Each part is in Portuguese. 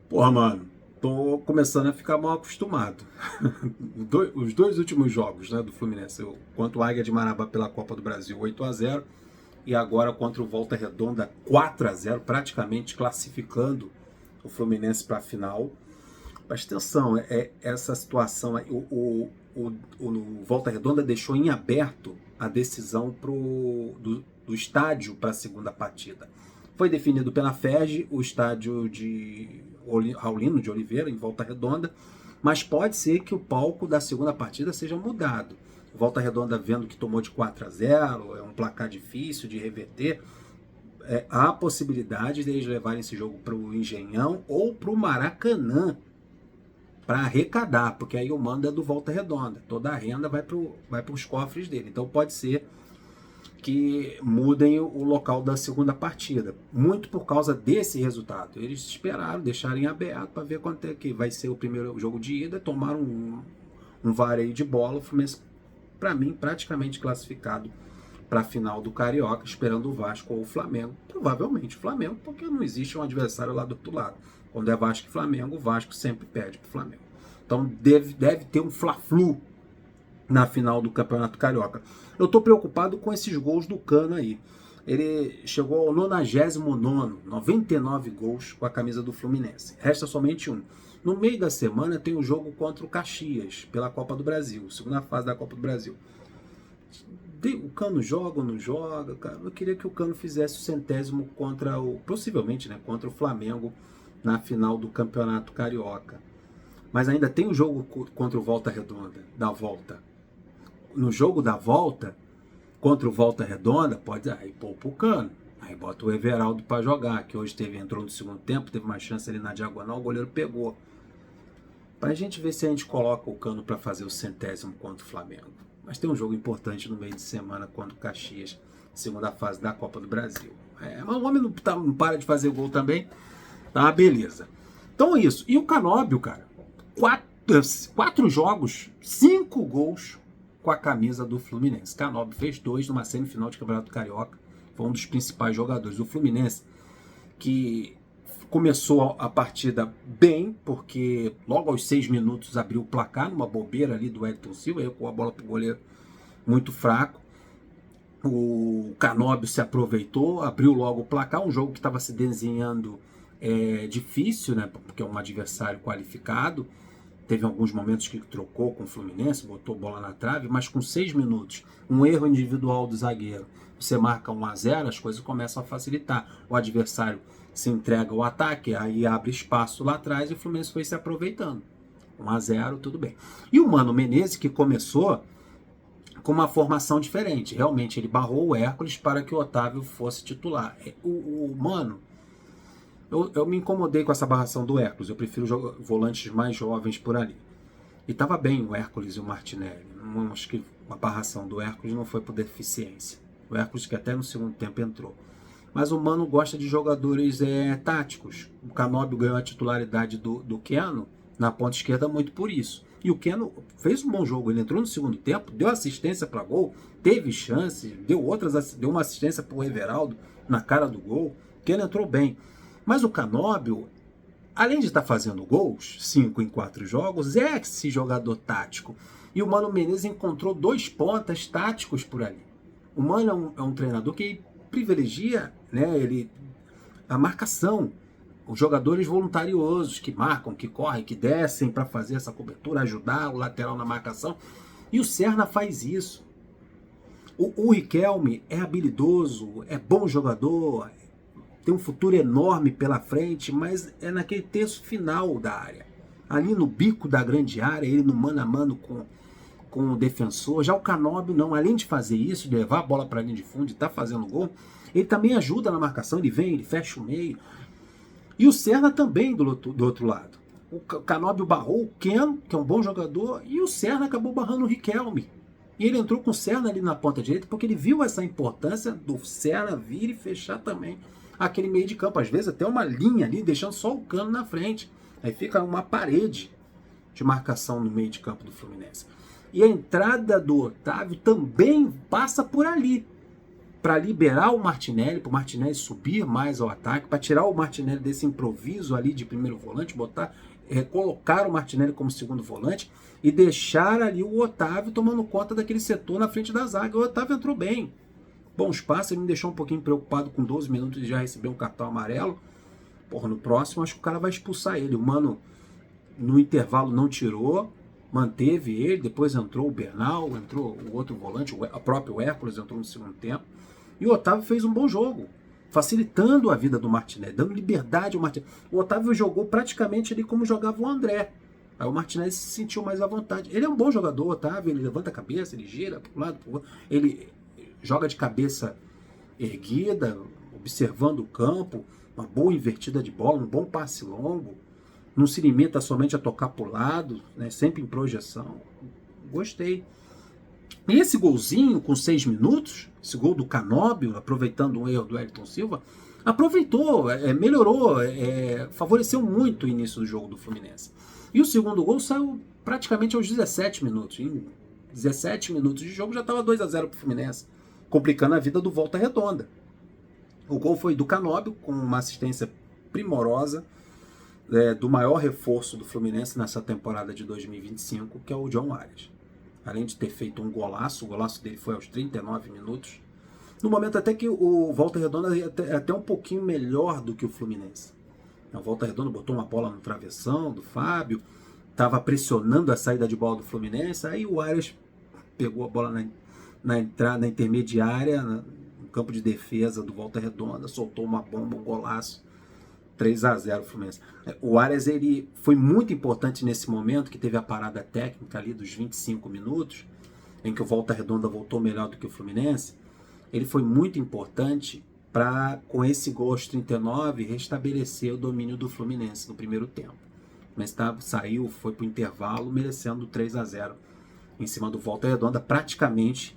Porra, mano, tô começando a ficar mal acostumado. Os dois últimos jogos, né, do Fluminense, contra o Águia de Marabá pela Copa do Brasil, 8-0, e agora contra o Volta Redonda, 4-0, praticamente classificando o Fluminense para a final. Presta atenção, essa situação aí, o Volta Redonda deixou em aberto a decisão do estádio para a segunda partida. Foi definido pela FERJ o estádio de Raulino de Oliveira, em Volta Redonda, mas pode ser que o palco da segunda partida seja mudado. Volta Redonda vendo que tomou de 4-0, é um placar difícil de reverter, há possibilidade de eles levarem esse jogo para o Engenhão ou para o Maracanã, para arrecadar, porque aí o mando é do Volta Redonda. Toda a renda vai para os cofres dele. Então pode ser que mudem o local da segunda partida. Muito por causa desse resultado. Eles esperaram, deixarem aberto para ver quanto é que vai ser o primeiro jogo de ida. Tomaram um vareio de bola. O Fluminense, para mim, praticamente classificado para a final do Carioca, esperando o Vasco ou o Flamengo. Provavelmente o Flamengo, porque não existe um adversário lá do outro lado. Quando é Vasco e Flamengo, o Vasco sempre perde para o Flamengo. Então deve ter um Fla-Flu na final do Campeonato Carioca. Eu estou preocupado com esses gols do Cano aí. Ele chegou ao 99º, 99 gols com a camisa do Fluminense. Resta somente um. No meio da semana tem o jogo contra o Caxias, pela Copa do Brasil, segunda fase da Copa do Brasil. O Cano joga ou não joga? Cara, eu queria que o Cano fizesse o centésimo possivelmente, né, contra o Flamengo na final do Campeonato Carioca. Mas ainda tem o jogo contra o Volta Redonda, da volta. No jogo da volta, contra o Volta Redonda, pode aí poupa o Cano. Aí bota o Everaldo para jogar, que hoje entrou no segundo tempo, teve uma chance ali na diagonal, o goleiro pegou. Pra gente ver se a gente coloca o Cano para fazer o centésimo contra o Flamengo. Mas tem um jogo importante no meio de semana contra o Caxias, segunda fase da Copa do Brasil. Mas o homem não para de fazer gol também. Tá, beleza. Então é isso. E o Canóbio, cara, quatro jogos, 5 gols com a camisa do Fluminense. Canóbio fez 2 numa semifinal de Campeonato Carioca. Foi um dos principais jogadores do Fluminense, que começou a partida bem, porque logo aos 6 minutos abriu o placar, numa bobeira ali do Wellington Silva, aí com a bola pro goleiro muito fraco. O Canóbio se aproveitou, abriu logo o placar, um jogo que estava se desenhando difícil, né, porque é um adversário qualificado. Teve alguns momentos que trocou com o Fluminense, botou bola na trave, mas com 6 minutos, um erro individual do zagueiro, você marca 1-0, as coisas começam a facilitar. O adversário se entrega ao ataque, aí abre espaço lá atrás e o Fluminense foi se aproveitando. 1-0, tudo bem. E o Mano Menezes, que começou com uma formação diferente. Realmente, ele barrou o Hércules para que o Otávio fosse titular. O Mano, eu me incomodei com essa barração do Hércules. Eu prefiro volantes mais jovens por ali. E estava bem o Hércules e o Martinelli. Não, acho que a barração do Hércules não foi por deficiência. O Hércules que até no segundo tempo entrou. Mas o Mano gosta de jogadores táticos. O Canóbio ganhou a titularidade do Keno na ponta esquerda muito por isso. E o Keno fez um bom jogo. Ele entrou no segundo tempo, deu assistência para gol, teve chance, deu uma assistência para o Everaldo na cara do gol. O Keno entrou bem. Mas o Canóbio, além de estar fazendo gols, 5 em 4 jogos, é esse jogador tático. E o Mano Menezes encontrou 2 pontas táticos por ali. O Mano é um treinador que privilegia, né, a marcação. Os jogadores voluntariosos que marcam, que correm, que descem para fazer essa cobertura, ajudar o lateral na marcação. E o Serna faz isso. O Riquelme é habilidoso, é bom jogador, tem um futuro enorme pela frente, mas é naquele terço final da área. Ali no bico da grande área, ele no mano a mano com o defensor. Já o Canóbio não, além de fazer isso, de levar a bola para a linha de fundo e estar fazendo gol, ele também ajuda na marcação, ele vem, ele fecha o meio. E o Serna também do outro lado. O Canóbio barrou o Keno, que é um bom jogador, e o Serna acabou barrando o Riquelme. E ele entrou com o Serna ali na ponta direita, porque ele viu essa importância do Serna vir e fechar também aquele meio de campo. Às vezes até uma linha ali, deixando só o Cano na frente. Aí fica uma parede de marcação no meio de campo do Fluminense. E a entrada do Otávio também passa por ali. para liberar o Martinelli, para o Martinelli subir mais ao ataque, para tirar o Martinelli desse improviso ali de primeiro volante, colocar o Martinelli como segundo volante e deixar ali o Otávio tomando conta daquele setor na frente da zaga. O Otávio entrou bem. Bom espaço, ele me deixou um pouquinho preocupado com 12 minutos e já recebeu um cartão amarelo. Porra, no próximo acho que o cara vai expulsar ele. O Mano no intervalo não tirou, manteve ele, depois entrou o Bernal, entrou o outro volante, o próprio Hércules entrou no segundo tempo. E o Otávio fez um bom jogo, facilitando a vida do Martinelli, dando liberdade ao Martinelli. O Otávio jogou praticamente ali como jogava o André. Aí o Martinelli se sentiu mais à vontade. Ele é um bom jogador, o Otávio, ele levanta a cabeça, ele gira para um lado, para o outro. Ele joga de cabeça erguida, observando o campo, uma boa invertida de bola, um bom passe longo. Não se limita somente a tocar para o lado, né, sempre em projeção. Gostei. E esse golzinho com 6 minutos, esse gol do Canóbio, aproveitando um erro do Wellington Silva, aproveitou, melhorou, favoreceu muito o início do jogo do Fluminense. E o segundo gol saiu praticamente aos 17 minutos. Em 17 minutos de jogo já estava 2-0 para o Fluminense, complicando a vida do Volta Redonda. O gol foi do Canóbio, com uma assistência primorosa, do maior reforço do Fluminense nessa temporada de 2025, que é o John Arias. Além de ter feito um golaço, o golaço dele foi aos 39 minutos, no momento até que o Volta Redonda é até um pouquinho melhor do que o Fluminense. O Volta Redonda botou uma bola no travessão do Fábio, estava pressionando a saída de bola do Fluminense, aí o Arias pegou a bola na entrada, na intermediária, no campo de defesa do Volta Redonda, soltou uma bomba, um golaço, 3-0 Fluminense. O Arias, ele foi muito importante nesse momento, que teve a parada técnica ali dos 25 minutos, em que o Volta Redonda voltou melhor do que o Fluminense. Ele foi muito importante para, com esse gol aos 39, restabelecer o domínio do Fluminense no primeiro tempo. O Fluminense saiu, foi para o intervalo, merecendo 3-0 em cima do Volta Redonda, praticamente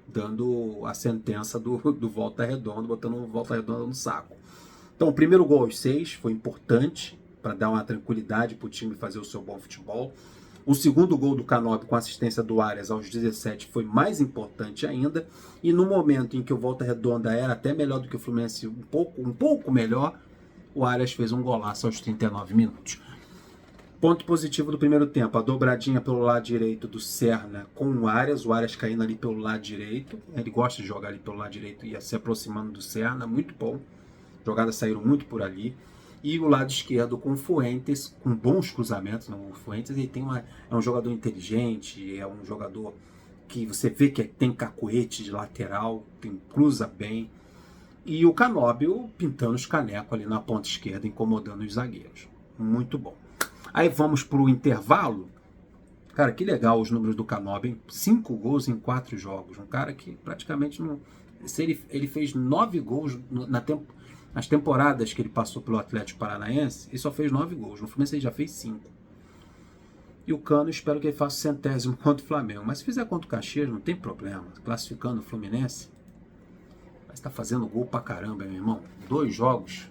dando a sentença do Volta Redonda, botando o Volta Redonda no saco. Então, o primeiro gol aos 6 foi importante para dar uma tranquilidade para o time fazer o seu bom futebol. O segundo gol do Canóbio com assistência do Arias aos 17 foi mais importante ainda. E no momento em que o Volta Redonda era até melhor do que o Fluminense, um pouco melhor, o Arias fez um golaço aos 39 minutos. Ponto positivo do primeiro tempo, a dobradinha pelo lado direito do Serna com o Arias caindo ali pelo lado direito. Ele gosta de jogar ali pelo lado direito e se aproximando do Serna, muito bom. Jogadas saíram muito por ali. E o lado esquerdo com o Fuentes, com bons cruzamentos. O Fuentes ele é um jogador inteligente, é um jogador que você vê que tem cacuete de lateral, cruza bem. E o Canóbio pintando os canecos ali na ponta esquerda, incomodando os zagueiros. Muito bom. Aí vamos para o intervalo. Cara, que legal os números do Canóbio, hein? 5 gols em 4 jogos. Um cara que praticamente não... Ele fez 9 gols nas temporadas que ele passou pelo Atlético Paranaense, ele só fez 9 gols. No Fluminense ele já fez 5. E o Cano, espero que ele faça o 100º contra o Flamengo. Mas se fizer contra o Caxias, não tem problema. Classificando o Fluminense, mas tá fazendo gol pra caramba, meu irmão. 2 jogos,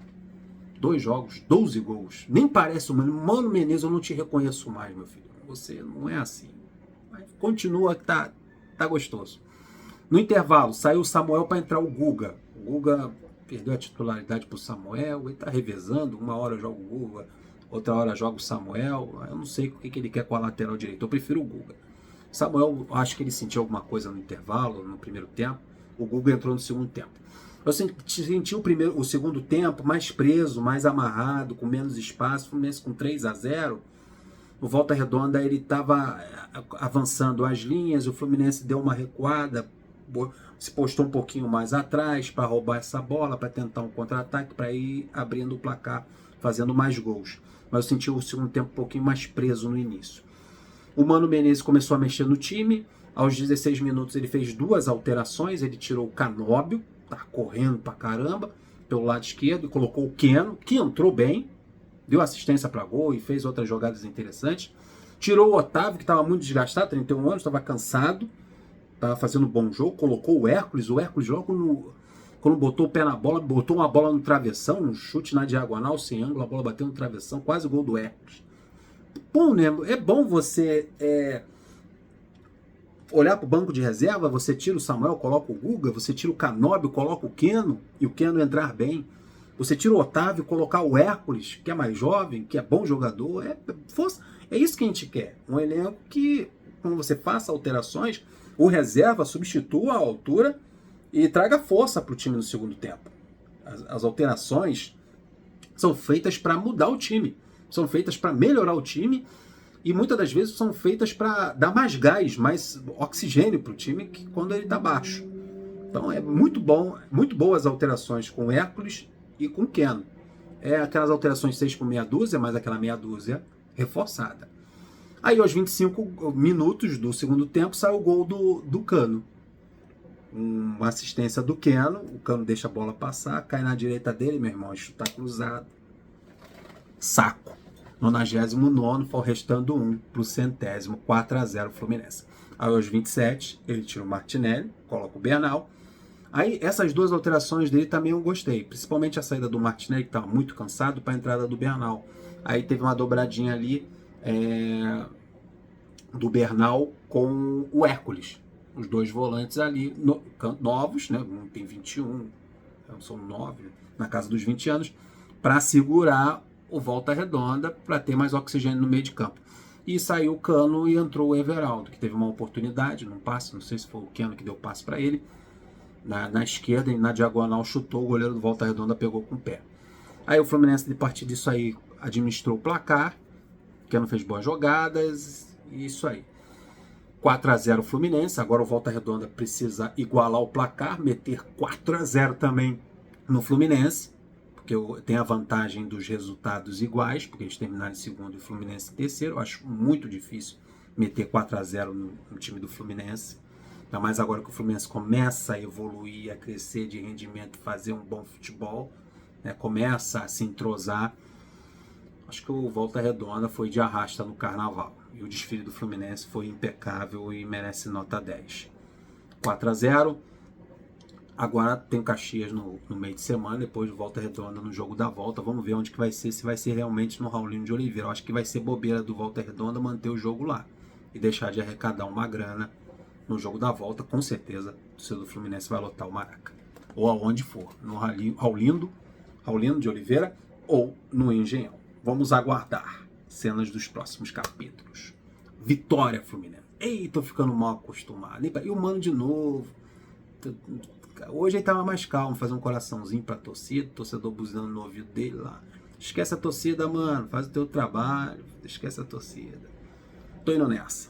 12 gols. Nem parece o Mano Menezes, eu não te reconheço mais, meu filho. Você não é assim. Mas continua que tá gostoso. No intervalo, saiu o Samuel para entrar o Guga. O Guga perdeu a titularidade para o Samuel, ele está revezando, uma hora joga o Guga, outra hora joga o Samuel, eu não sei o que ele quer com a lateral direita, eu prefiro o Guga. Samuel, acho que ele sentiu alguma coisa no intervalo, no primeiro tempo, o Guga entrou no segundo tempo. Eu senti o segundo tempo mais preso, mais amarrado, com menos espaço, o Fluminense com 3-0, o Volta Redonda ele estava avançando as linhas, o Fluminense deu uma recuada, se postou um pouquinho mais atrás para roubar essa bola, para tentar um contra-ataque, para ir abrindo o placar, fazendo mais gols. Mas eu senti o segundo tempo um pouquinho mais preso no início. O Mano Menezes começou a mexer no time. Aos 16 minutos ele fez 2 alterações. Ele tirou o Canóbio, tá correndo pra caramba, pelo lado esquerdo, e colocou o Keno, que entrou bem, deu assistência para gol e fez outras jogadas interessantes. Tirou o Otávio, que estava muito desgastado, 31 anos, estava cansado, estava fazendo um bom jogo, colocou o Hércules logo quando botou o pé na bola, botou uma bola no travessão, um chute na diagonal, sem ângulo, a bola bateu no travessão, quase o gol do Hércules. Bom, né? É bom você olhar para o banco de reserva, você tira o Samuel, coloca o Guga, você tira o Canóbio, coloca o Keno, e o Keno entrar bem. Você tira o Otávio, colocar o Hércules, que é mais jovem, que é bom jogador. É isso que a gente quer. Um elenco que, quando você faça alterações, o reserva substitua a altura e traga força para o time no segundo tempo. As alterações são feitas para mudar o time, são feitas para melhorar o time e muitas das vezes são feitas para dar mais gás, mais oxigênio para o time que quando ele está baixo. Então é muito bom, muito boas as alterações com o Hércules e com o Keno. É aquelas alterações 6 com meia dúzia, mas aquela meia dúzia reforçada. Aí aos 25 minutos do segundo tempo sai o gol do Cano. Uma assistência do Keno, o Cano deixa a bola passar, cai na direita dele, meu irmão, chutar cruzado. Saco. 99º, foi restando 1 para o 100º, 4-0 Fluminense. Aí aos 27, ele tira o Martinelli, coloca o Bernal. Aí essas duas alterações dele também eu gostei, principalmente a saída do Martinelli, que estava muito cansado, para a entrada do Bernal. Aí teve uma dobradinha ali do Bernal com o Hércules. Os dois volantes ali, novos, né? Um tem 21, são 9, na casa dos 20 anos, para segurar o Volta Redonda, para ter mais oxigênio no meio de campo. E saiu o Cano e entrou o Everaldo, que teve uma oportunidade, num passe, não sei se foi o Keno que deu passe para ele, na esquerda, e na diagonal chutou, o goleiro do Volta Redonda pegou com o pé. Aí o Fluminense, a partir disso aí, administrou o placar, Keno fez boas jogadas, e isso aí. 4-0 Fluminense, agora o Volta Redonda precisa igualar o placar, meter 4-0 também no Fluminense, porque tem a vantagem dos resultados iguais, porque eles terminaram em segundo e o Fluminense em terceiro. Eu acho muito difícil meter 4-0 no time do Fluminense. Ainda mais agora que o Fluminense começa a evoluir, a crescer de rendimento, fazer um bom futebol, né? Começa a se entrosar. Acho que o Volta Redonda foi de arrasta no Carnaval. E o desfile do Fluminense foi impecável e merece nota 10. 4-0. Agora tem Caxias no meio de semana, depois Volta Redonda no jogo da volta. Vamos ver onde que vai ser, se vai ser realmente no Raulino de Oliveira. Eu acho que vai ser bobeira do Volta Redonda manter o jogo lá e deixar de arrecadar uma grana no jogo da volta. Com certeza o torcedor do Fluminense vai lotar o Maraca. Ou aonde for, no Raulino de Oliveira ou no Engenhão. Vamos aguardar cenas dos próximos capítulos. Vitória Fluminense. Ei, tô ficando mal acostumado. E o Mano de novo. Hoje ele tava mais calmo, fazer um coraçãozinho pra torcida, torcedor buzinando no ouvido dele lá. Esquece a torcida, mano, faz o teu trabalho, esquece a torcida. Tô indo nessa.